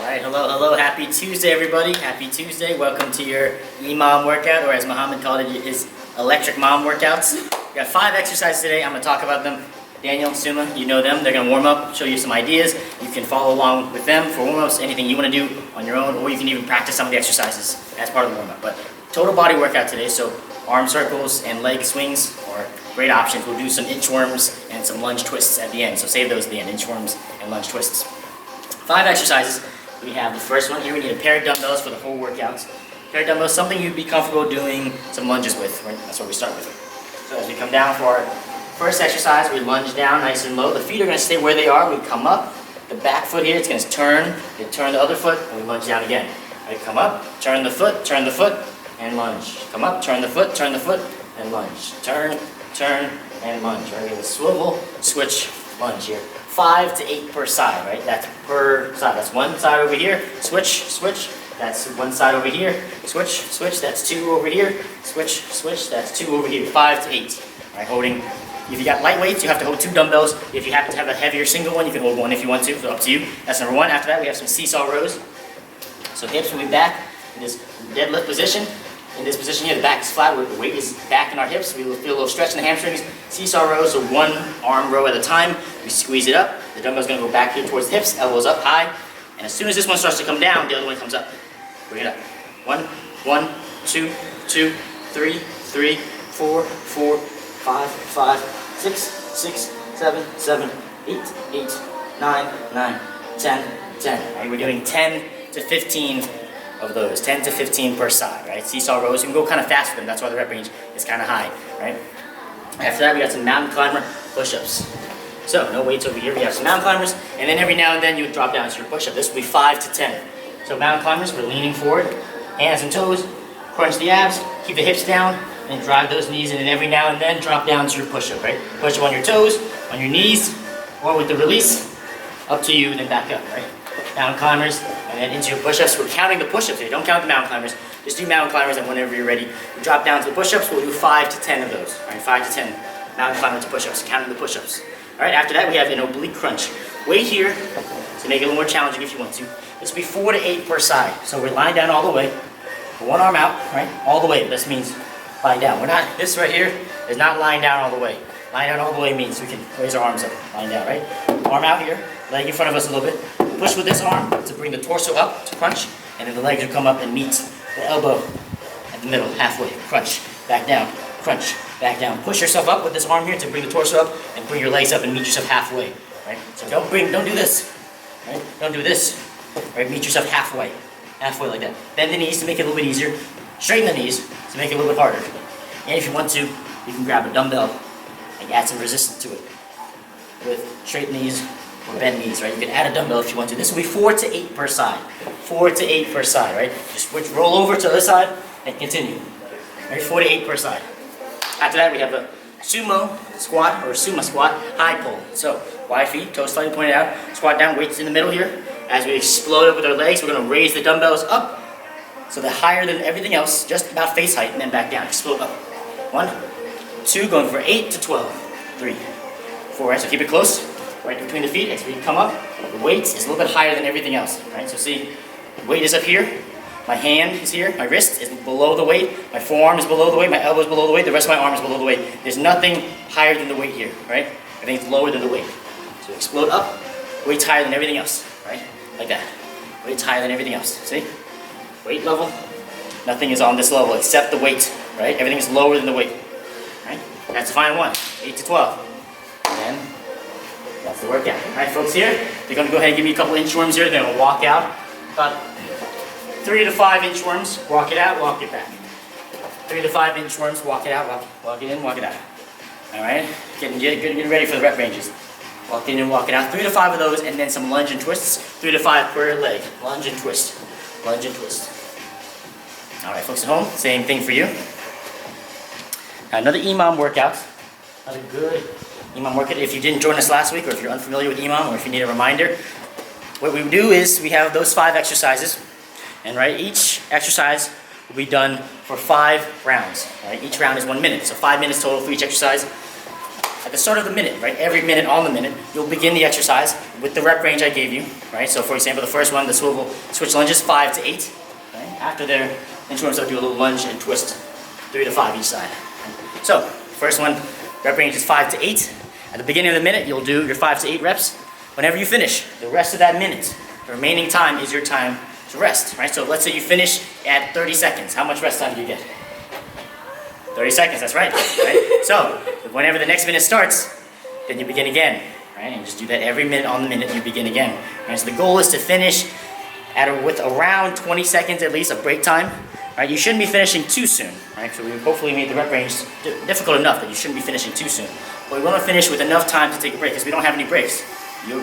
Alright, hello, happy Tuesday everybody, happy Tuesday. Welcome to your Emom workout, or as Muhammad called it, his electric mom workouts. We got 5 exercises today, I'm going to talk about them. Daniel, Sumo, you know them, they're going to warm up, show you some ideas. You can follow along with them for warm-ups, anything you want to do on your own, or you can even practice some of the exercises as part of the warm-up. But total body workout today, so arm circles and leg swings are great options. We'll do some inchworms and some lunge twists at the end, so save those at the end, inchworms and lunge twists. 5 exercises. We have the first one here. We need a pair of dumbbells for the whole workout. Pair of dumbbells, something you'd be comfortable doing some lunges with. Right? That's what we start with. So as we come down for our first exercise, we lunge down nice and low. The feet are going to stay where they are. We come up. The back foot here, it's going to turn. You turn the other foot, and we lunge down again. Right? Come up, turn the foot, and lunge. Come up, turn the foot, and lunge. Turn, and lunge. Right? We have a swivel, switch, lunge here. 5 to 8 per side, right? That's per side. That's one side over here, switch, switch. That's one side over here, switch, switch. That's 2 over here, switch, switch. That's 2 over here. 5 to 8. All right, holding. If you got light weights, you have to hold 2 dumbbells. If you happen to have a heavier single one, you can hold 1 if you want to. So up to you. That's number 1. After that, we have some seesaw rows. So hips will be back in this deadlift position. In this position here, the back is flat, the weight is back in our hips. We will feel a little stretch in the hamstrings. Seesaw rows, so 1 arm row at a time. We squeeze it up. The dumbbell's going to go back here towards the hips, elbows up high. And as soon as this one starts to come down, the other one comes up. Bring it up. 1, 2, 2, 3, 4, 5, 6, 7, 8, 9, 10. Right, we're doing 10 to 15 of those, 10 to 15 per side, right? Seesaw rows, you can go kind of fast with them, that's why the rep range is kind of high, right? After that, we got some mountain climber push-ups. So, no weights over here, we have some mountain climbers, and then every now and then you would drop down to your push-up. This will be 5 to 10. So mountain climbers, we're leaning forward, hands and toes, crunch the abs, keep the hips down, and drive those knees, and then every now and then drop down to your push-up, right? Push up on your toes, on your knees, or with the release, up to you, then back up, right? Mountain climbers, and then into your push-ups. We're counting the push-ups here. Don't count the mountain climbers. Just do mountain climbers, and whenever you're ready, we drop down to the push-ups. We'll do 5 to 10 of those. All right, 5 to 10 mountain climbers to push-ups, counting the push-ups. All right, after that, we have an oblique crunch. Weight here to make it a little more challenging if you want to. This will be 4 to 8 per side. So we're lying down all the way. One arm out, right? All the way. This means lying down. We're not. This right here is not lying down all the way. Lying down all the way means we can raise our arms up. Lying down, right? Arm out here. Leg in front of us a little bit. Push with this arm to bring the torso up to crunch, and then the legs will come up and meet the elbow at the middle, halfway. Crunch, back down, crunch, back down. Push yourself up with this arm here to bring the torso up, and bring your legs up and meet yourself halfway. Right? So don't do this. Right? Don't do this. Right? Meet yourself halfway, halfway like that. Bend the knees to make it a little bit easier. Straighten the knees to make it a little bit harder. And if you want to, you can grab a dumbbell and add some resistance to it with straight knees or bend knees, right? You can add a dumbbell if you want to. This will be 4 to 8 per side. 4 to 8 per side, right? Just roll over to the other side and continue. Right? 4 to 8 per side. After that, we have a Sumo squat or Sumo squat, high pull. So, wide feet, toes slightly pointed out, squat down, weights in the middle here. As we explode up with our legs, we're going to raise the dumbbells up so they're higher than everything else, just about face height, and then back down. Explode up. 1, 2, going for 8 to 12. 3, 4, right? So keep it close. Right between the feet, as we come up, the weight is a little bit higher than everything else, right? So see, the weight is up here, my hand is here, my wrist is below the weight, my forearm is below the weight, my elbow is below the weight, the rest of my arm is below the weight. There's nothing higher than the weight here, right? Everything's lower than the weight. So explode up, weight's higher than everything else, right? Like that. Weight's higher than everything else, see? Weight level, nothing is on this level except the weight, right? Everything is lower than the weight, right? That's the final one, 8 to 12. And then, that's the workout. All right, folks here, they're going to go ahead and give me a couple inchworms here. They're going to walk out about 3 to 5 inchworms. Walk it out, walk it back. 3 to 5 inchworms, walk it out, walk it in, walk it out. All right, getting ready for the rep ranges. Walk in and walk it out. 3 to 5 of those, and then some lunge and twists. 3 to 5 per leg. Lunge and twist. Lunge and twist. All right, folks at home, same thing for you. Now, another Emom workout. Another good Emom workout. If you didn't join us last week, or if you're unfamiliar with Emom, or if you need a reminder, what we do is we have those 5 exercises, and right, each exercise will be done for 5 rounds. Right? Each round is 1 minute, so 5 minutes total for each exercise. at the start of the minute, right? Every minute on the minute, you'll begin the exercise with the rep range I gave you, right? So for example, the first one, the swivel switch lunges, 5 to 8, right? After their instruments, I'll do a little lunge and twist 3 to 5 each side. So, first one, rep range is 5 to 8. At the beginning of the minute, you'll do your 5 to 8 reps. Whenever you finish, the rest of that minute, the remaining time is your time to rest, right? So let's say you finish at 30 seconds. How much rest time do you get? 30 seconds, that's right. So, whenever the next minute starts, then you begin again, right? And just do that every minute on the minute, you begin again. Right? So the goal is to finish with around 20 seconds at least of break time. Right? You shouldn't be finishing too soon, right? So we hopefully made the rep range difficult enough that you shouldn't be finishing too soon. But we want to finish with enough time to take a break because we don't have any breaks. The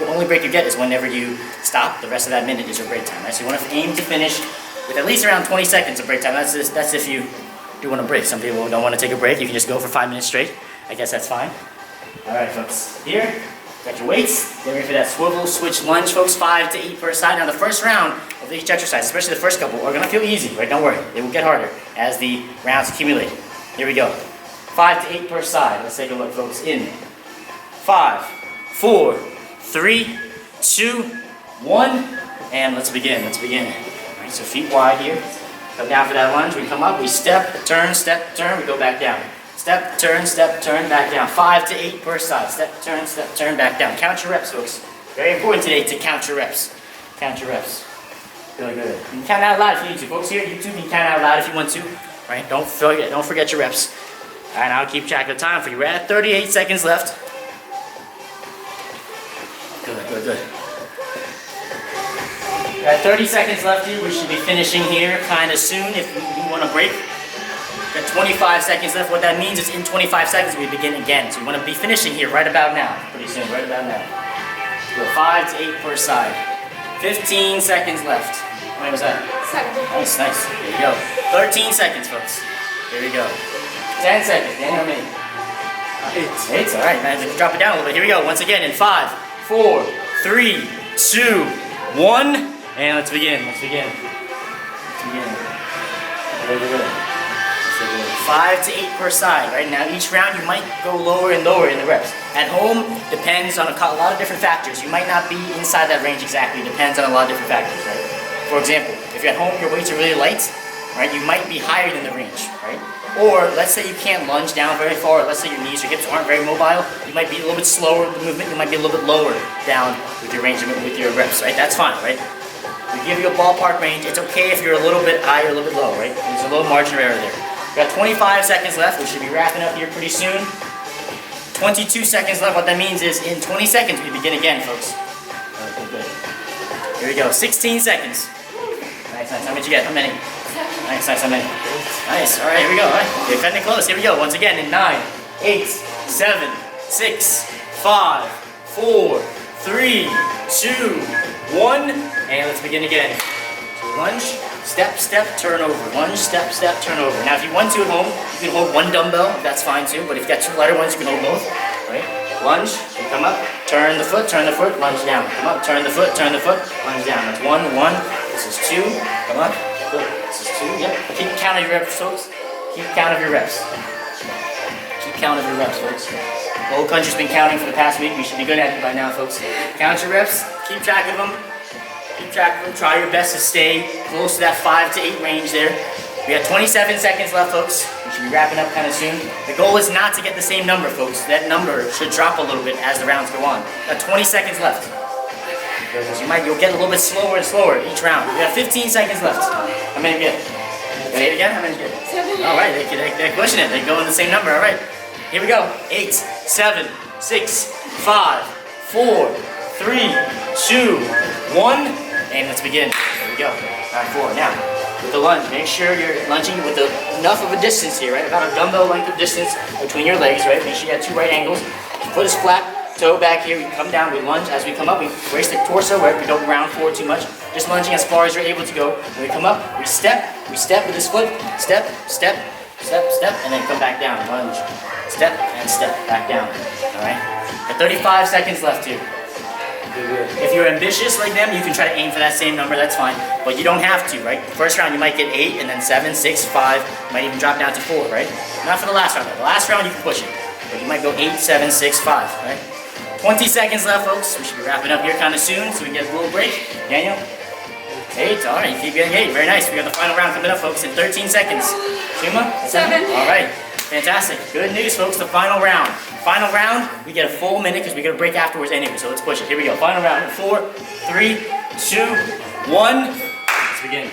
only break you get is whenever you stop. The rest of that minute is your break time, right? So you want to aim to finish with at least around 20 seconds of break time. That's if you do want to break. Some people don't want to take a break. You can just go for 5 minutes straight. I guess that's fine. All right, folks. Here, got your weights. Get ready for that swivel switch lunge, folks. 5 to 8 per side. Now the first round of each exercise, especially the first couple, are going to feel easy, right? Don't worry. They will get harder as the rounds accumulate. Here we go. 5 to 8 per side. Let's take a look, folks. In 5, 4, 3, 2, 1, and let's begin. Let's begin. All right, so feet wide here. Come down for that lunge. We come up. We step, turn, we go back down. Step, turn, back down. 5 to 8 per side. Step, turn, back down. Count your reps, folks. Very important today to count your reps. Count your reps. Good, good. You can count out loud if you need to. Folks here, YouTube, you can count out loud if you want to. Right? Don't forget your reps. All right, I'll keep track of the time for you. We're at 38 seconds left. Good, good, good. We're at 30 seconds left here. We should be finishing here kind of soon if you want to break. Got 25 seconds left. What that means is in 25 seconds we begin again. So we want to be finishing here right about now. Pretty soon, right about now. So 5 to 8 per side. 15 seconds left. How many was that? 7. Nice, nice. There you go. 13 seconds, folks. Here we go. 10 seconds. Then how many? 8. 8. All right, man. Let's drop it down a little bit. Here we go. Once again in 5, 4, 3, 2, 1, and let's begin. Let's begin. Let's begin. Good, good, good. 5 to 8 per side, right? Now each round you might go lower and lower in the reps. At home, depends on a lot of different factors. You might not be inside that range exactly. Depends on a lot of different factors, right? For example, if you're at home, your weights are really light, right? You might be higher than the range, right? Or let's say you can't lunge down very far, or let's say your knees, your hips aren't very mobile, you might be a little bit slower with the movement, you might be a little bit lower down with your range, with your reps, right? That's fine, right? We give you a ballpark range. It's okay if you're a little bit high or a little bit low, right? There's a little margin of error there. We've got 25 seconds left. We should be wrapping up here pretty soon. 22 seconds left. What that means is in 20 seconds we begin again, folks. Okay, good. Here we go. 16 seconds. Nice, nice. How many did you get? How many? 7. Nice, nice. How many? Nice. All right, here we go. All right. You're cutting it close. Here we go. Once again in 9, 8, 7, 6, 5, 4, 3, 2, 1, and let's begin again. Lunge, step, turn over. Lunge, step, turn over. Now if you want to at home, you can hold one dumbbell, that's fine too, but if you've got 2 lighter ones, you can hold both, right? Lunge, you come up, turn the foot, lunge down. Come up, turn the foot, lunge down. That's 1, 1, this is 2, come up, good, this is 2, yep. Keep count of your reps, folks. Keep count of your reps. Keep count of your reps, folks. The whole country's been counting for the past week. We should be good at it by now, folks. Count your reps, keep track of them. Keep track of them. Try your best to stay close to that 5 to 8 range there. We have 27 seconds left, folks. We should be wrapping up kind of soon. The goal is not to get the same number, folks. That number should drop a little bit as the rounds go on. Got 20 seconds left. Because you'll get a little bit slower and slower each round. We have 15 seconds left. How many get? Got 8 again? How many get? 7. All right, they're pushing it. They go in the same number. All right. Here we go. 8, 7, 6, 5, 4, 3, 2, 1. And let's begin. There we go. Round 4. Now, with the lunge, make sure you're lunging with enough of a distance here, right? About a dumbbell length of distance between your legs, right? Make sure you have 2 right angles. Foot is flat, toe back here. We come down, we lunge. As we come up, we brace the torso, right? We don't round forward too much. Just lunging as far as you're able to go. When we come up, we step with this foot. Step, and then come back down. Lunge. Step, and step. Back down. All right? Got 35 seconds left here. If you're ambitious like them, you can try to aim for that same number, that's fine. But you don't have to, right? The first round you might get 8, and then 7, 6, 5, you might even drop down to 4, right? Not for the last round though. The last round you can push it. But you might go 8, 7, 6, 5, right? 20 seconds left, folks. We should be wrapping up here kind of soon, so we can get a little break. Daniel? 8, all right, keep getting 8. Very nice. We got the final round coming up, folks, in 13 seconds. Suma? 7. All right, fantastic. Good news, folks, the final round. Final round, we get a full minute because we got a break afterwards anyway, so let's push it. Here we go. Final round. 4, 3, 2, 1. Let's begin.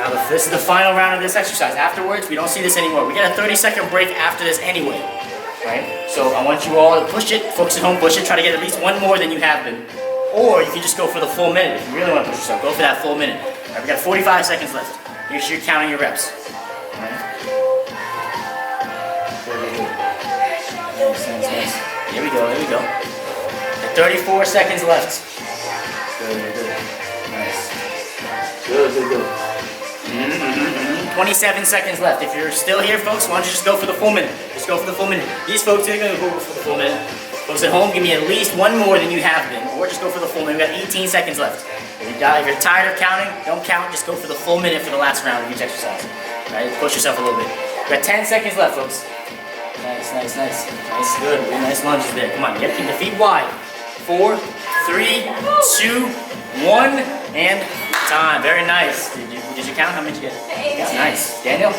Now, this is the final round of this exercise. Afterwards, we don't see this anymore. We get a 30-second break after this anyway, right? So I want you all to push it, folks at home, push it. Try to get at least one more than you have been. Or you can just go for the full minute. If you really want to push yourself, go for that full minute. All right, we got 45 seconds left. Make sure you're counting your reps. All right. Nice. Here we go. 34 seconds left. Good. Nice. Good. 27 seconds left. If you're still here, folks, why don't you just go for the full minute? Just go for the full minute. These folks are going to go for the full minute. Folks at home, give me at least one more than you have been, or just go for the full minute. We've got 18 seconds left. If you're tired of counting, don't count. Just go for the full minute for the last round of each exercise. Right? Push yourself a little bit. We've got 10 seconds left, folks. Nice. Good. Really nice lunges there. Come on, keep the feet wide. 4, 3, 2, 1, and time. Very nice. Did you count? How many did you get? 8. Yeah, nice. Daniel?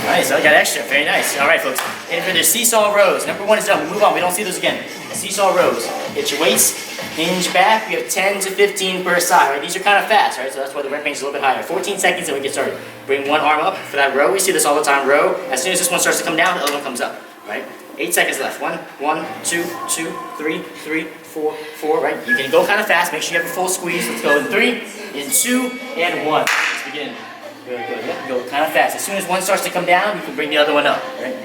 Nice. I got extra. Very nice. All right, folks. And for the seesaw rows, number 1 is done. We move on. We don't see those again. Seesaw rows. Get your weights, hinge back. We have 10 to 15 per side. Right? These are kind of fast, right? So that's why the rep range is a little bit higher. 14 seconds and we get started. Bring one arm up for that row. We see this all the time. Row. As soon as this one starts to come down, the other one comes up. Right? 8 seconds left. 1, 2, 3, 4. Right? You can go kind of fast. Make sure you have a full squeeze. Let's go in 3, in 2, and 1. Let's begin. Good. Yep. Go kind of fast. As soon as one starts to come down, you can bring the other one up. Right?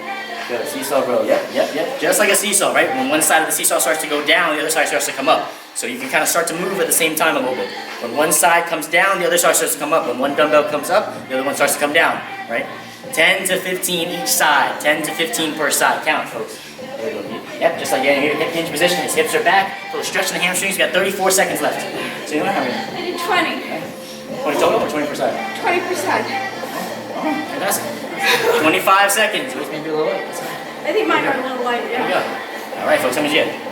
Good. Seesaw row. Yep. Just like a seesaw, right? When one side of the seesaw starts to go down, the other side starts to come up. So you can kind of start to move at the same time a little bit. When one side comes down, the other side starts to come up. When one dumbbell comes up, the other one starts to come down. Right? 10 to 15 each side. 10 to 15 per side. Count, folks. There we go. Yep, just like getting here, hip hinge position. His hips are back. Little stretch in the hamstrings. We got 34 seconds left. So you know how many? I did 20. 20 total or 20 per side? 20%. Oh, fantastic. 25 seconds. Which may be a little light. I think mine are a little light, There we yeah. go. All right, folks, how many did you get?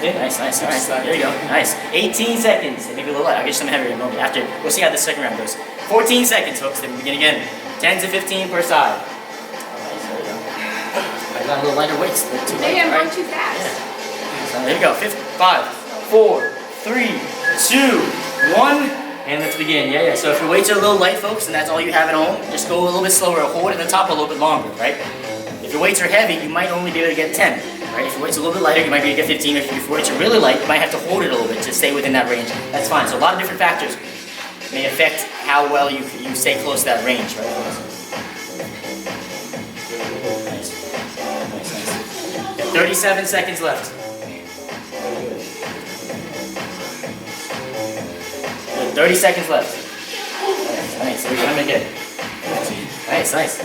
15. Nice. All right, there you go. Nice. 18 seconds. Maybe a little light. I'll get you some heavier in a moment. After, we'll see how the second round goes. 14 seconds, folks. Then we begin again. 10 to 15 per side. Nice, there you go. I got a little lighter weights. Maybe I'm going too fast. Yeah. So there you go. 5, 4, 3, 2, 1. And let's begin. Yeah. So if your weights are a little light, folks, and that's all you have at home, just go a little bit slower. Hold it at the top a little bit longer, right? If your weights are heavy, you might only be able to get 10, right? If your weights are a little bit lighter, you might be able to get 15. If your weights are really light, you might have to hold it a little bit to stay within that range. That's fine. So a lot of different factors may affect how well you stay close to that range, right? Nice. Got 37 seconds left. 30 seconds left. Nice. So we're gonna make it. Nice.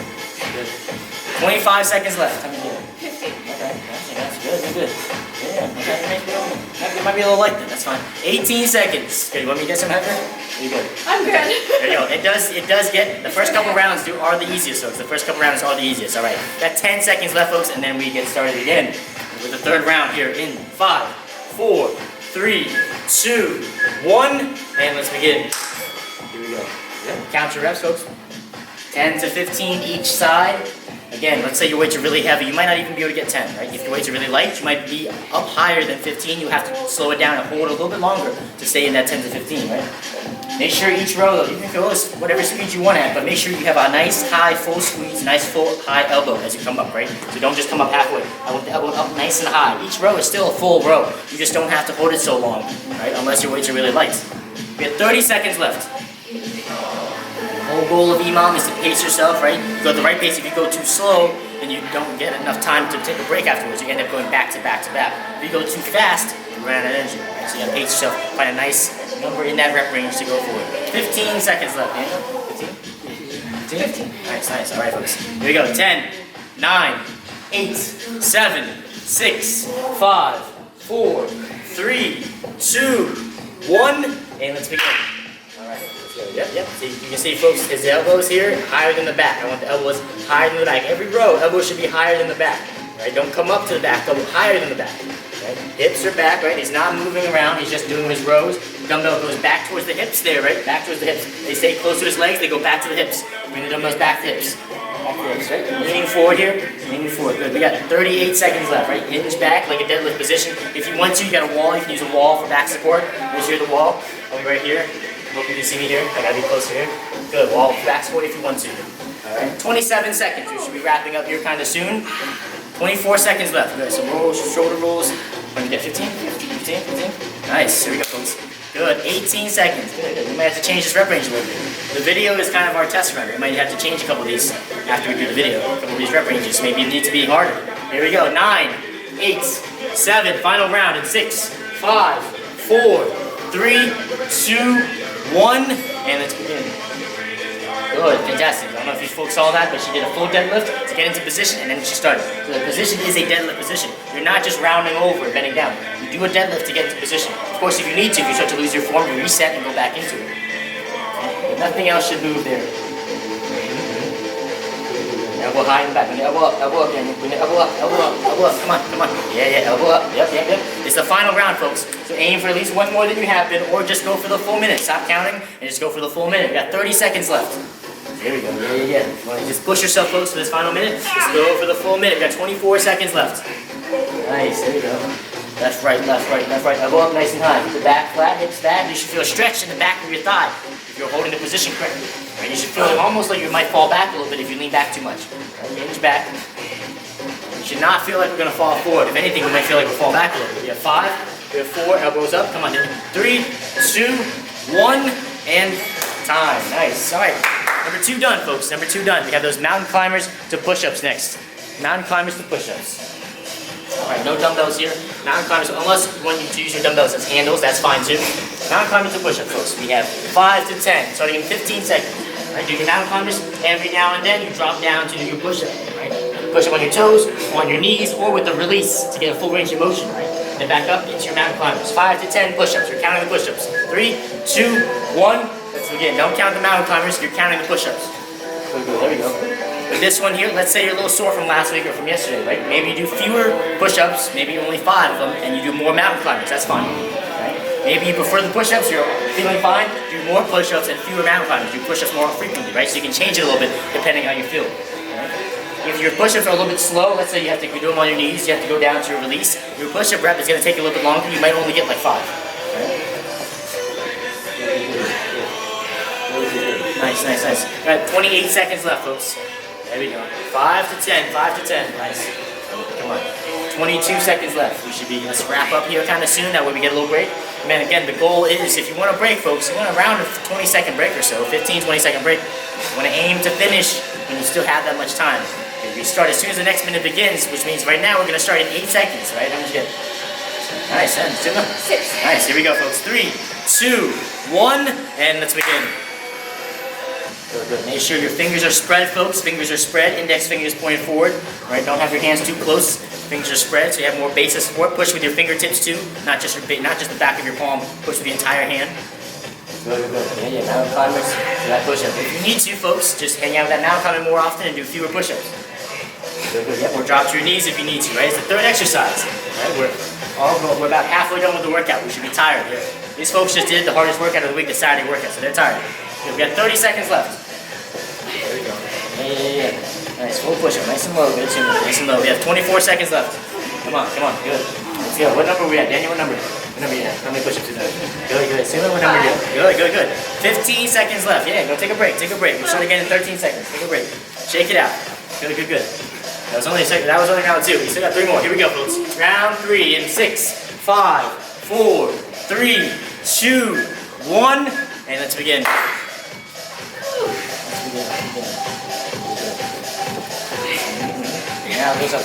Good. 25 seconons left. How many did? 50. Okay. That's good. Yeah. Okay. It might be a little light then. That's fine. 18 seconds. Okay. You want me to get some heavier? You good? I'm good. There you go. It does get the first couple rounds are the easiest, folks. The first couple rounds are the easiest. All right. Got 10 seconds left, folks, and then we get started again with the third round here in 5, 4, 3, 2, 1, and let's begin. Here we go. Yep. Count your reps, folks. 10 to 15 each side. Again, let's say your weights are really heavy. You might not even be able to get 10, right? If your weights are really light, you might be up higher than 15. You have to slow it down and hold it a little bit longer to stay in that 10 to 15, right? Make sure each row, though, you can go whatever speed you want at, but make sure you have a nice high full squeeze, nice full high elbow as you come up, right? So don't just come up halfway. I want the elbow up nice and high. Each row is still a full row. You just don't have to hold it so long, right? Unless your weights are really light. We have 30 seconds left. The whole goal of Emom is to pace yourself, right? You go at the right pace. If you go too slow, then you don't get enough time to take a break afterwards. You end up going back to back to back. If you go too fast, you run out of energy, right? So you gotta pace yourself, find a nice number in that rep range to go for it. 15 seconds left, Daniel. 15? Nice. All right, folks. Here we go. 10, 9, 8, 7, 6, 5, 4, 3, 2, 1, and let's begin. All right, let's go. Yep. So you can see, folks, his elbows here higher than the back. I want the elbows higher than the back. Every row, elbows should be higher than the back. right? Don't come up to the back, go higher than the back, right? Hips are back, right? He's not moving around, he's just doing his rows. Dumbbell goes back towards the hips there, right? Back towards the hips. They stay close to his legs, they go back to the hips. Bring the dumbbells back to the hips. Back to the hips, right? Leaning forward here, leaning forward. Good. We got 38 seconds left, right? Hinge back like a deadlift position. If you want to, you got a wall. You can use a wall for back support. Here's here the wall. I'll be right here. Hope you can see me here. I gotta be closer here. Good. Wall for back support if you want to. Alright. 27 seconds. We should be wrapping up here kind of soon. 24 seconds left. Good. Some rolls, shoulder rolls. What did we get? 15? 15? Nice. Here we go, folks. Good. 18 seconds. Good. We might have to change this rep range a little bit. The video is kind of our test run. We might have to change a couple of these after we do the video. A couple of these rep ranges. Maybe it needs to be harder. Here we go. 9, 8, 7. Final round in 6, 5, 4, 3, 2, 1. And let's begin. Good. Fantastic. I don't know if you folks saw that, but she did a full deadlift to get into position, and then she started. So the position is a deadlift position. You're not just rounding over and bending down. You do a deadlift to get into position. Of course, if you need to, if you start to lose your form, you reset and go back into it. But nothing else should move there. Elbow high in the back. Bring the elbow up, Daniel. Bring the elbow up, elbow up, elbow up. Come on, come on. Yeah, elbow up. Yep. It's the final round, folks. So aim for at least one more than you have been, or just go for the full minute. Stop counting and just go for the full minute. We got 30 seconds left. There we go. Yeah. You want to just push yourself close for this final minute? Just go for the full minute. We got 24 seconds left. Nice. There we go. Left, right. Elbow up nice and high. Keep the back flat, hips back. You should feel a stretch in the back of your thigh if you're holding the position correctly. Right? You should feel it almost like you might fall back a little bit if you lean back too much. Right? Hinge back. You should not feel like we're going to fall forward. If anything, we might feel like we'll fall back a little bit. We have 5, we have 4, elbows up. Come on, 3, 2, 1, and time. Nice. All right. Number 2 done, folks. Number 2 done. We have those mountain climbers to push-ups next. Mountain climbers to push-ups. Alright, no dumbbells here. Mountain climbers, unless you want to use your dumbbells as handles, that's fine too. Mountain climbers to push-ups, folks. We have 5 to 10, starting in 15 seconds. Right, do your mountain climbers. Every now and then, you drop down to do your push-up. Right? Push up on your toes, on your knees, or with the release to get a full range of motion. Right? Then back up into your mountain climbers. 5 to 10 push-ups. You're counting the push-ups. 3, 2, 1. Let's begin. Don't count the mountain climbers. You're counting the push-ups. Good. There we go. With this one here, let's say you're a little sore from last week or from yesterday, right? Maybe you do fewer push-ups, maybe only 5 of them, and you do more mountain climbers. That's fine. Right? Maybe you prefer the push-ups, you're feeling fine, do more push-ups and fewer mountain climbers. Do push-ups more frequently, right? So you can change it a little bit depending on how you feel. Right? If your push-ups are a little bit slow, let's say you have to do them on your knees, you have to go down to your release, your push-up rep is going to take a little bit longer, you might only get like 5. Right? Nice. Got 28 seconds left, folks. There we go. 5 to 10. Nice. Come on. 22 seconds left. We should be, let's wrap up here kind of soon. That way we get a little break. And then again, the goal is, if you want to break, folks, you want around a 20-second break or so, 15, 20-second break. You want to aim to finish when you still have that much time. Okay, we start as soon as the next minute begins, which means right now we're going to start in 8 seconds, right? How much you get? Nice. 6. Nice. Here we go, folks. 3, 2, 1, and let's begin. Good. Make sure your fingers are spread, folks. Fingers are spread. Index fingers pointed forward. Right? Don't have your hands too close. Fingers are spread, so you have more base of support. Push with your fingertips too, not just the back of your palm. Push with the entire hand. Good. Yeah. Mountain climbers. Do that push-up. If you need to, folks, just hang out with that mountain climber more often and do fewer push-ups. Good. Yeah. Or drop to your knees if you need to. Right? It's the 3rd exercise. Right? We're about halfway done with the workout. We should be tired here. These folks just did the hardest workout of the week, the Saturday workout, so they're tired. Okay, we got 30 seconds left. There we go. Yeah. Nice, full push-up, nice and low, good too. Nice and low. We have 24 seconds left. Come on, good. Let's go. What number are we at? Daniel, what number? What number are you at? How many push-ups is that? Good. Sumo, what number are you at? Good. 15 seconds left. Yeah, go take a break. We'll start again in 13 seconds. Take a break. Shake it out. Good. That was only round 2. We still got 3 more. Here we go, folks. Round 3 in 6, 5, 4, 3, 2, 1, and let's begin. Now goes up.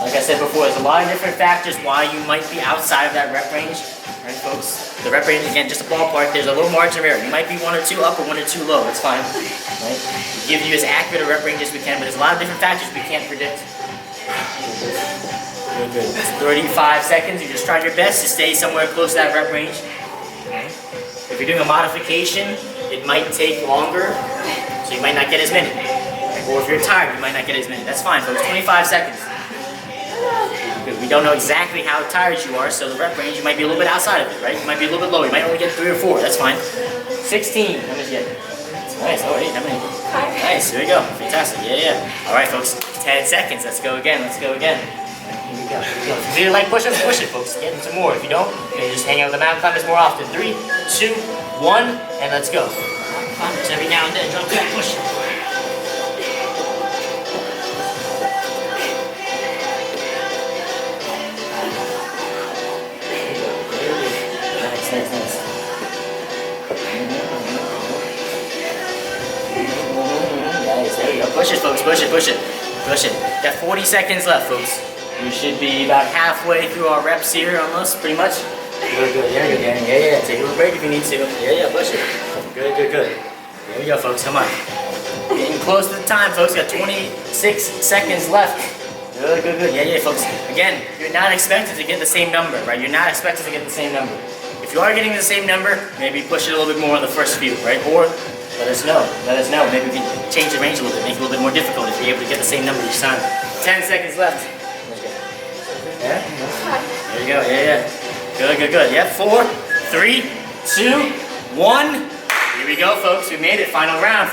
Like I said before, there's a lot of different factors why you might be outside of that rep range. Right, folks? The rep range, again, just a ballpark. There's a little margin of error. You might be 1 or 2 up or 1 or 2 low. That's fine. Right? We give you as accurate a rep range as we can, but there's a lot of different factors we can't predict. Good. It's 35 seconds. You just try your best to stay somewhere close to that rep range. Okay. If you're doing a modification, it might take longer, so you might not get as many. Or if you're tired, you might not get as many. That's fine, folks. 25 seconds. Good. We don't know exactly how tired you are, so the rep range, you might be a little bit outside of it, right? You might be a little bit low. You might only get 3 or 4. That's fine. 16. How many did you get? Nice. Oh, 8. How many? Nice. Here we go. Fantastic. Yeah. All right, folks. 10 seconds. Let's go again. Here we go. If you like push-ups, push it, folks. Get into more. If you don't, maybe just hang out with the mountain climbers more often. 3, 2, 1, and let's go. Climbers every now and then. Drop that push. Nice. Nice, there you go. Push it, folks. Push it. Got 40 seconds left, folks. We should be about halfway through our reps here, almost, pretty much. Good. There you go, Danny. Yeah. Take a little break if you need to. Yeah, push it. Good. There we go, folks. Come on. Getting close to the time, folks. Got 26 seconds left. Good. Yeah, folks. Again, you're not expected to get the same number, right? You're not expected to get the same number. If you are getting the same number, maybe push it a little bit more on the first few, right? Or let us know. Maybe we can change the range a little bit, make it a little bit more difficult if you're able to get the same number each time. 10 seconds left. Yeah? There you go. Yeah. Good. Yeah. 4, 3, 2, 1. Here we go, folks. We made it. Final round.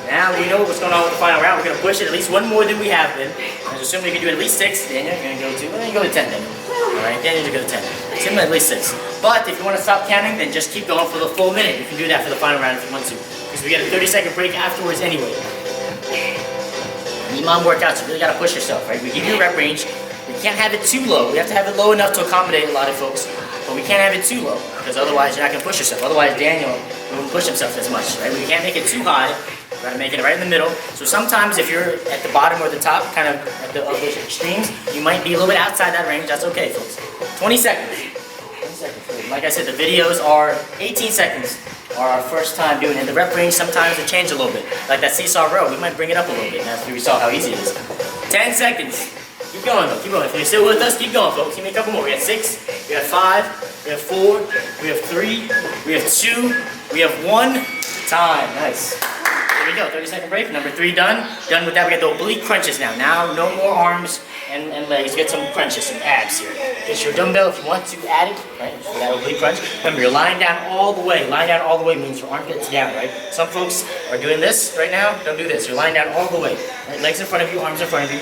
Now we know what's going on with the final round. We're going to push it at least one more than we have been. I assume we can do at least 6. Daniel, you're going to go to, well, you go to 10 then. Alright, Daniel, you go to 10. Assume at least 6. But if you want to stop counting, then just keep going for the full minute. You can do that for the final round if you want to. Because we get a 30-second break afterwards anyway. Emom workouts, you really got to push yourself, right? We give you a rep range. We can't have it too low. We have to have it low enough to accommodate a lot of folks. But we can't have it too low. Because otherwise you're not going to push yourself. Otherwise Daniel won't push himself as much, right? We can't make it too high. We got to make it right in the middle. So sometimes if you're at the bottom or the top, kind of at the extremes, you might be a little bit outside that range. That's okay, folks. 20 seconds. Like I said, the videos are 18 seconds. Are our first time doing it. The rep range sometimes will change a little bit. Like that seesaw row, we might bring it up a little bit after we saw how easy it is. 10 seconds. Keep going though, keep going. If you're still with us, keep going, folks. Give me a couple more. We have 6, we have 5, we have 4, we have 3, we have 2, we have 1. Time. Nice. There we go. 30-second break. Number 3 done. Done with that. We got the oblique crunches now. Now, no more arms and legs. Get some crunches, some abs here. Get your dumbbell if you want to add it, right? For that oblique crunch. Remember, you're lying down all the way. Lying down all the way means your armpits down, right? Some folks are doing this right now. Don't do this. You're lying down all the way. Right? Legs in front of you, arms in front of you.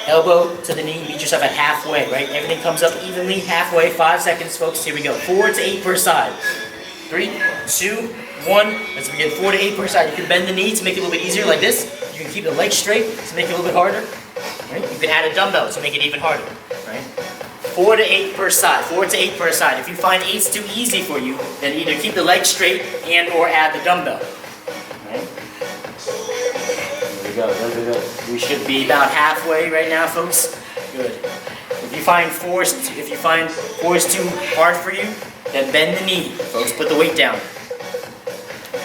Elbow to the knee, meet yourself at halfway, right? Everything comes up evenly, halfway, 5 seconds, folks. Here we go. 4 to 8 per side. 3, 2, 1. Let's begin. 4 to 8 per side. You can bend the knee to make it a little bit easier, like this. You can keep the legs straight to make it a little bit harder. Right? You can add a dumbbell to make it even harder. Right? 4 to 8 per side. 4 to 8 per side. If you find 8's too easy for you, then either keep the legs straight and or add the dumbbell. Right? Go. We should be about halfway right now, folks. Good. If you find 4 is too hard for you, then bend the knee, folks. Put the weight down.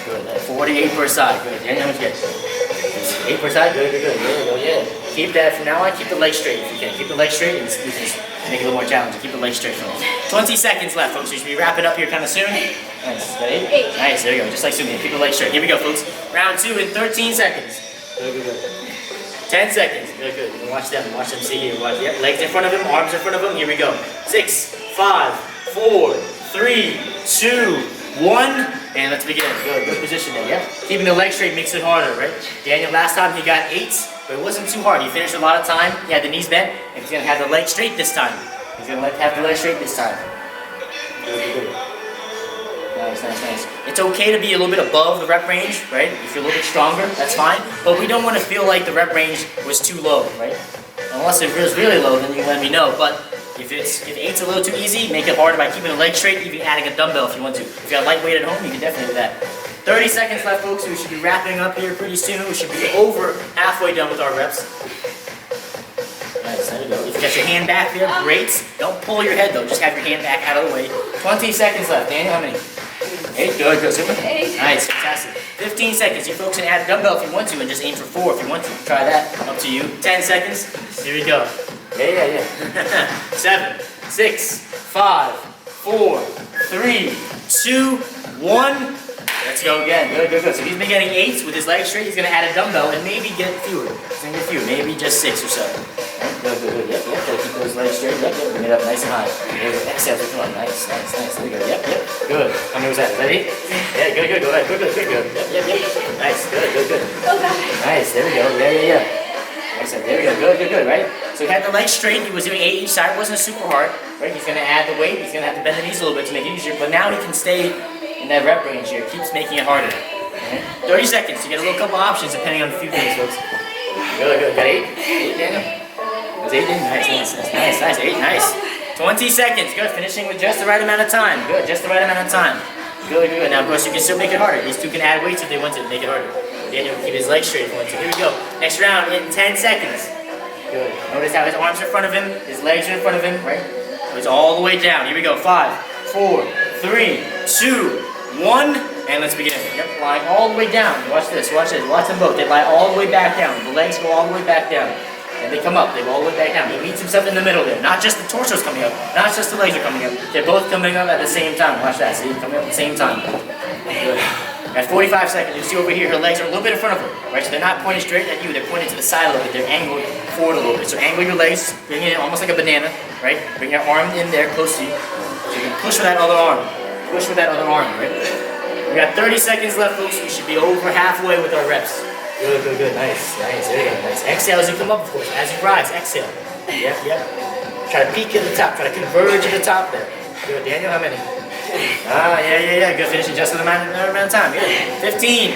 Good. 4 to 8 per side. Good. And how much get? 8 per side. Good. There you go. Yeah. Keep that from now on. Keep the legs straight if you can. Keep the legs straight and just make it a little more challenging. Keep the legs straight for us. 20 seconds left, folks. We should be wrapping up here kind of soon. Nice. Got 8? Nice. There you go. Just like Sumo. Keep the legs straight. Here we go, folks. Round 2 in 13 seconds. Good. 10 seconds. Good. Watch them see here. Watch. Yep. Legs in front of him, arms in front of him. Here we go. 6, 5, 4, 3, 2, 1. And let's begin. Good position there. Yep. Keeping the legs straight makes it harder, right? Daniel, last time he got 8s, but it wasn't too hard. He finished a lot of time. He had the knees bent, and he's going to have the legs straight this time. He's going to have the legs straight this time. Good. Nice. It's okay to be a little bit above the rep range, right? If you're a little bit stronger, that's fine. But we don't want to feel like the rep range was too low, right? Unless it was really low, then you can let me know. But if 8's a little too easy, make it harder by keeping the legs straight, even adding a dumbbell if you want to. If you got lightweight at home, you can definitely do that. 30 seconds left, folks. We should be wrapping up here pretty soon. We should be over halfway done with our reps. Nice, there you go. If you got your hand back there, great. Don't pull your head though, just have your hand back out of the way. 20 seconds left. Daniel, how many? 8, good. Super. 8. Nice, fantastic. 15 seconds. You folks can add a dumbbell if you want to, and just aim for 4 if you want to. Try that. Up to you. 10 seconds. Here we go. Yeah. 7, 6, 5, 4, 3, 2, 1. Let's go again. Good. So he's been getting 8s with his legs straight. He's going to add a dumbbell and maybe get fewer. Maybe just 6 or so. Good, good, good. Yep, yep. Gotta keep those legs straight. Yep, yep. Bring it up nice and high. There we go. Exhale. Come on. Nice, nice, nice. There we go. Yep, yep. Good. How many was that? Is that 8? Yeah, good, good. Go ahead. Good, good, good, good. Yep, yep, yep. Nice. Good, good, good. Oh, God. Nice. There we go. Yeah, yeah, yeah. Excellent. There we go. Good, good, good. Right? So he had the legs straight. He was doing 8 each side. It wasn't super hard. Right? He's gonna add the weight. He's gonna have to bend the knees a little bit to make it easier. But now he can stay in that rep range here. Keeps making it harder. Okay? 30 seconds. You get a little couple options depending on a few things, folks. Good, good. Got 8? 8, Daniel? That's 8, nice, nice, nice, nice, 8, nice. 20 seconds, good, finishing with just the right amount of time. Good, just the right amount of time. Good, good. Now, of course, you can still make it harder. These two can add weights if they want to make it harder. Daniel can keep his legs straight if he wants to. Here we go. Next round in 10 seconds. Good. Notice how his arms are in front of him, his legs are in front of him, right? Goes all the way down. Here we go. 5, 4, 3, 2, 1, and let's begin. Yep, lying all the way down. Watch this, watch this. Watch them both. They lie all the way back down. The legs go all the way back down. And they come up, they go all the way back down. He meets himself in the middle there. Not just the torso's coming up, not just the legs are coming up. They're both coming up at the same time. Watch that, see? Coming up at the same time. Good. At 45 seconds, you see over here, her legs are a little bit in front of her. Right? So they're not pointing straight at you, they're pointing to the side a little bit. They're angled forward a little bit. So angle your legs, bring it in almost like a banana, right? Bring your arm in there close to you. So you can push with that other arm. Push with that other arm, right? We got 30 seconds left, folks. We should be over halfway with our reps. Good, good, good. Nice, nice. There you go. Nice. Exhale as you come up, of course. As you rise, exhale. Yep, yep. Try to peak at the top. Try to converge at the top there. Good. Daniel, how many? Ah, yeah, yeah, yeah. Good. Finishing just with the amount of time. Good. 15.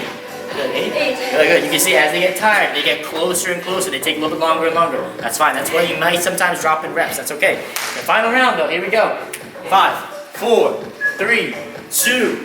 Good. 8. Good, good. You can see as they get tired, they get closer and closer. They take a little bit longer and longer. That's fine. That's why you might sometimes drop in reps. That's okay. The final round, though. Here we go. 5, 4, 3, 2,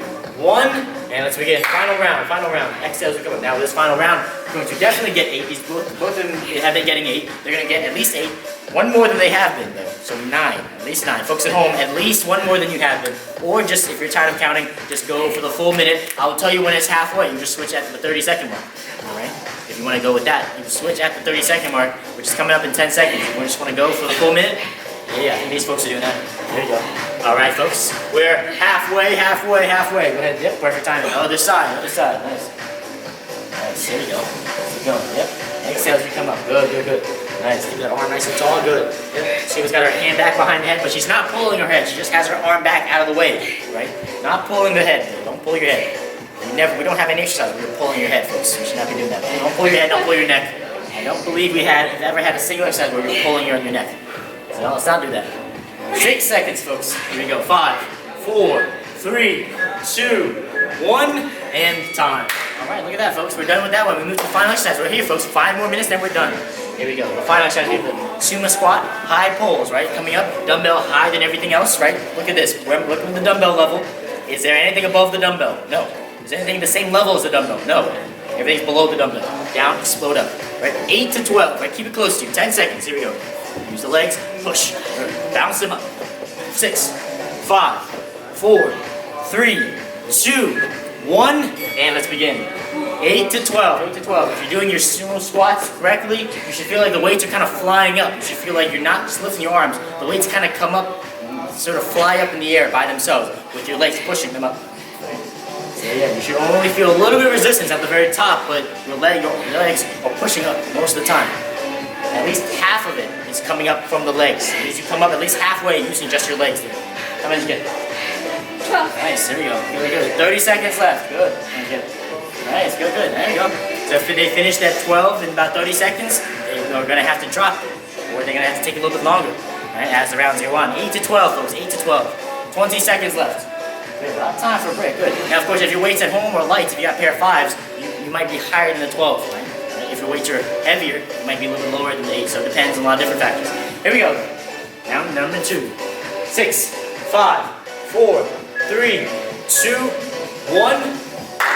1. And let's begin. Final round, final round. Exhales are coming. Now with this final round, we're going to definitely get 8. These both of them have been getting 8. They're going to get at least 8. One more than they have been though. So 9. At least 9. Folks at home, at least one more than you have been. Or just, if you're tired of counting, just go for the full minute. I'll tell you when it's halfway. You just switch at the 30-second mark. Alright? If you want to go with that, you switch at the 30-second mark, which is coming up in 10 seconds. You just want to go for the full minute? Yeah, I think these folks are doing that. There you go. All right, folks. We're halfway, halfway, halfway. Go ahead. Yep, perfect timing. Other side, other side. Nice. Nice. There you go. Keep going. Yep. Exhale as you come up. Good, good, good. Nice. Keep that arm nice and tall. Good. Yep. She's got her hand back behind the head, but she's not pulling her head. She just has her arm back out of the way, right? Not pulling the head. Don't pull your head. We don't have any exercise where you're pulling your head, folks. You should not be doing that. Don't pull your head. Don't pull your neck. I don't believe we've ever had a single exercise where you're pulling your neck. So let's not do that. 6 seconds, folks. Here we go. 5, 4, 3, 2, 1, and time. All right, look at that, folks. We're done with that one. We moved to the final exercise. We're here, folks. 5 more minutes, then we're done. Here we go. The final exercise, we have the Sumo squat, high pulls, right? Coming up, dumbbell higher than everything else, right? Look at this. We're looking at the dumbbell level. Is there anything above the dumbbell? No. Is there anything the same level as the dumbbell? No. Everything's below the dumbbell. Down, explode up. Right? 8 to 12. Right? Keep it close to you. 10 seconds. Here we go. Use the legs. Push. Bounce them up. 6, 5, 4, 3, 2, 1, and let's begin. 8 to 12. 8 to 12. If you're doing your sumo squats correctly, you should feel like the weights are kind of flying up. You should feel like you're not just lifting your arms. The weights kind of come up, sort of fly up in the air by themselves with your legs pushing them up. So yeah, you should only feel a little bit of resistance at the very top, but your legs are pushing up most of the time. At least half of it is coming up from the legs. It means you come up at least halfway using just your legs there. How many did you get? 12. Nice, there we go. Really good. 30 seconds left. Good. Nice, good, good. There you go. So if they finish that 12 in about 30 seconds, they're going to have to drop it. Or they're going to have to take a little bit longer. Right, as the rounds go on. 8 to 12, folks. 8 to 12. 20 seconds left. Good. A lot of time for a break. Good. Now, of course, if your weight's at home or light, if you got a pair of 5s, you might be higher than the 12. Right? If your weights are heavier, it might be a little bit lower than the 8. So it depends on a lot of different factors. Here we go. Now, number 2. 6, 5, 4, 3, 2, 1.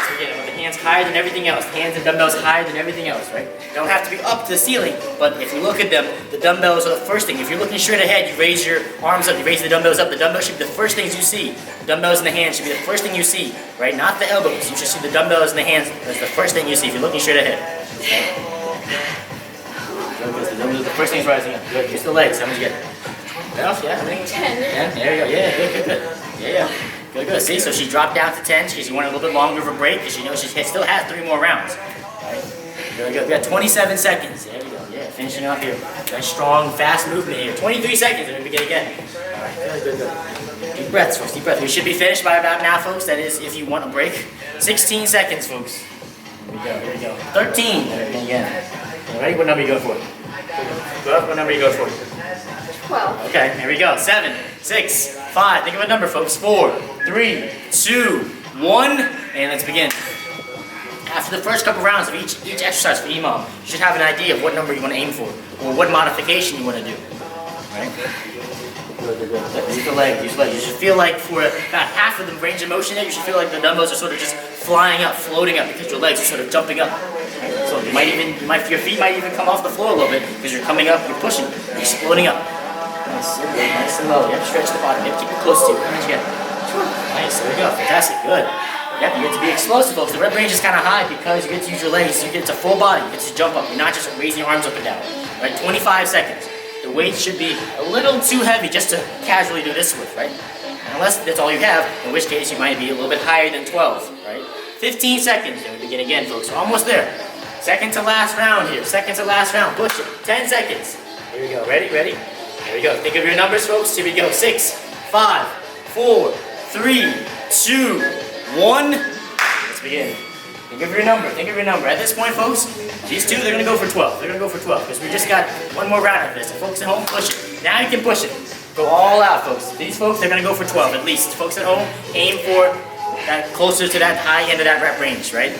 So again, with the hands higher than everything else. Hands and dumbbells higher than everything else, right? They don't have to be up to the ceiling, but if you look at them, the dumbbells are the first thing. If you're looking straight ahead, you raise your arms up, you raise the dumbbells up. The dumbbells should be the first things you see. The dumbbells in the hands should be the first thing you see, right? Not the elbows. You should see the dumbbells in the hands. That's the first thing you see if you're looking straight ahead. Okay? The dumbbells are the first things rising up. Good. Use the legs. How many you get? Enough? Yeah, how many? 10. Yeah, there you go. Yeah, good, good, good. Yeah, yeah. Good, good. See, so she dropped down to 10 because she wanted a little bit longer of a break because she knows she still has 3 more rounds. Right? Really good. We got 27 seconds. There we go. Yeah, finishing up here. Nice, strong, fast movement here. 23 seconds, and we begin again. All right, good, good, good. Deep breaths, folks, deep breaths. We should be finished by about now, folks. That is, if you want a break. 16 seconds, folks. Here we go, here we go. 13, and we begin again. You ready? What number you go for? Go up, what number you go for? 12. Okay, here we go. 7, 6, 5. Think of a number, folks. 4, 3, 2, 1, and let's begin. After the first couple rounds of each exercise for Emom, you should have an idea of what number you want to aim for, or what modification you want to do. Right? Good, good, good. Use the leg, use the leg. You should feel like for about half of the range of motion there, you should feel like the dumbbells are sort of just flying up, floating up, because your legs are sort of jumping up. Right? So your feet might even come off the floor a little bit, because you're coming up, you're pushing, you're exploding up. Nice, nice and low. You have to stretch the bottom. You have to keep it close to you. How much you get? Nice, there we go. Fantastic, good. Yep, you get to be explosive, folks. The rep range is kind of high because you get to use your legs. You get to full body. You get to jump up. You're not just raising your arms up and down. Right, 25 seconds. The weight should be a little too heavy just to casually do this with, right? Unless that's all you have, in which case you might be a little bit higher than 12, right? 15 seconds, and we begin again, folks. We're almost there. Second to last round here. Second to last round. Push it. 10 seconds. Here we go. Ready? Ready? Here we go. Think of your numbers, folks. Here we go. 6, 5, 4, 3, 2, 1. Let's begin. Think of your number. Think of your number. At this point, folks, these two, they're going to go for 12. They're going to go for 12 because we just got one more round of this. So folks at home, push it. Now you can push it. Go all out, folks. These folks, they're going to go for 12 at least. Folks at home, aim for that closer to that high end of that rep range, right?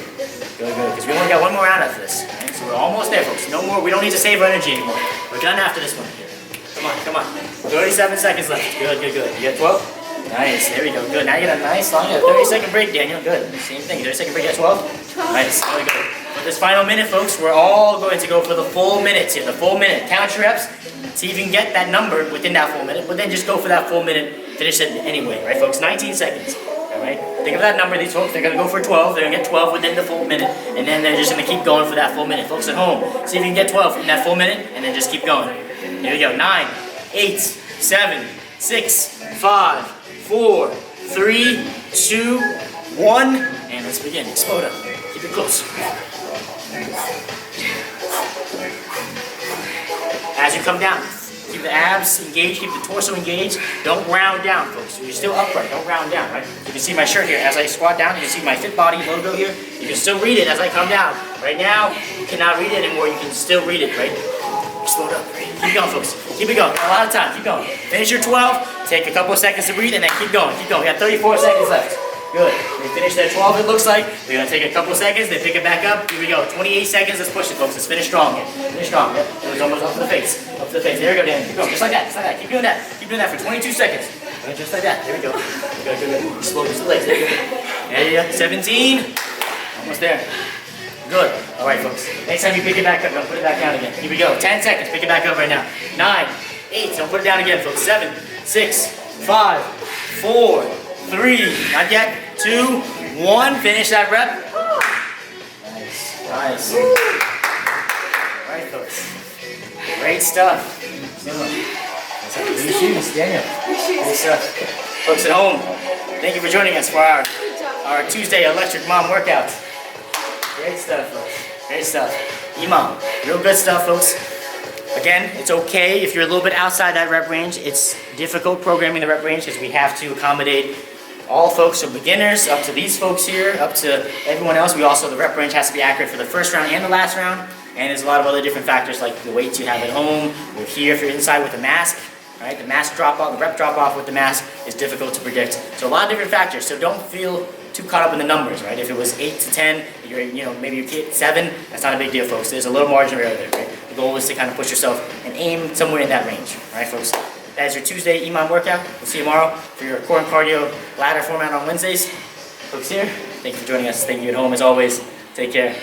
Good, good. Because we only got one more round after this. Right? So we're almost there, folks. No more. We don't need to save our energy anymore. We're done after this one here. Come on, come on. 37 seconds left. Good, good, good. You got 12? Nice, there we go, good. Now you got a nice long 30-second break, Daniel. Good, same thing, 30-second break at 12? 12. Nice, really good. For this final minute, folks, we're all going to go for the full minute here, the full minute. Count your reps, see if you can get that number within that full minute, but then just go for that full minute, finish it anyway, right, folks? 19 seconds, all right? Think of that number, these folks, they're gonna go for 12, they're gonna get 12 within the full minute, and then they're just gonna keep going for that full minute. Folks at home, see if you can get 12 in that full minute, and then just keep going. Here we go, 9, 8, 7, 6, 5, 4, 3, 2, 1, and let's begin. Explode up. Keep it close. As you come down, keep the abs engaged, keep the torso engaged. Don't round down, folks. You're still upright. Don't round down, right? You can see my shirt here. As I squat down, you can see my Fit Body logo here. You can still read it as I come down. Right now, you cannot read it anymore. You can still read it, right? Explode up. Right? Keep going, folks. Keep it going. Got a lot of time. Keep going. Finish your 12. Take a couple of seconds to breathe, and then keep going. Keep going. We got 34 seconds left. Good. We finished that 12, it looks like. We're going to take a couple of seconds, then pick it back up. Here we go. 28 seconds. Let's push it, folks. Let's finish strong here. Finish strong. Yep. It was almost up to the face. Up to the face. There we go, Dan. Keep going. Just like that. Just like that. Keep doing that. Keep doing that for 22 seconds. Just like that. There we go. Good, good, good. Slow just the legs. There you go. There you go. 17. Almost there. Good. All right, folks. Next time you pick it back up, don't put it back down again. Here we go. 10 seconds. Pick it back up right now. 9, 8. Don't put it down again, folks. 7, 6, 5, 4, 3. Not yet. 2, 1. Finish that rep. Nice. Nice. All right, folks. Great stuff. New shoes, Daniel. Great stuff. Folks at home, thank you for joining us for our Tuesday Electric Mom workout. Great stuff, folks. Great stuff. Emom, real good stuff, folks. Again, it's okay if you're a little bit outside that rep range. It's difficult programming the rep range because we have to accommodate all folks from beginners up to these folks here, up to everyone else. The rep range has to be accurate for the first round and the last round. And there's a lot of other different factors like the weights you have at home, or here if you're inside with a mask. Right? The mask drop off, the rep drop off with the mask is difficult to predict. So a lot of different factors. So don't feel too caught up in the numbers, right? If it was 8 to 10, maybe you hit 7, that's not a big deal, folks. There's a little margin of error there, right? The goal is to kind of push yourself and aim somewhere in that range, all right, folks? That is your Tuesday Emom workout. We'll see you tomorrow for your core and cardio ladder format on Wednesdays. Folks here, thank you for joining us. Thank you at home as always. Take care.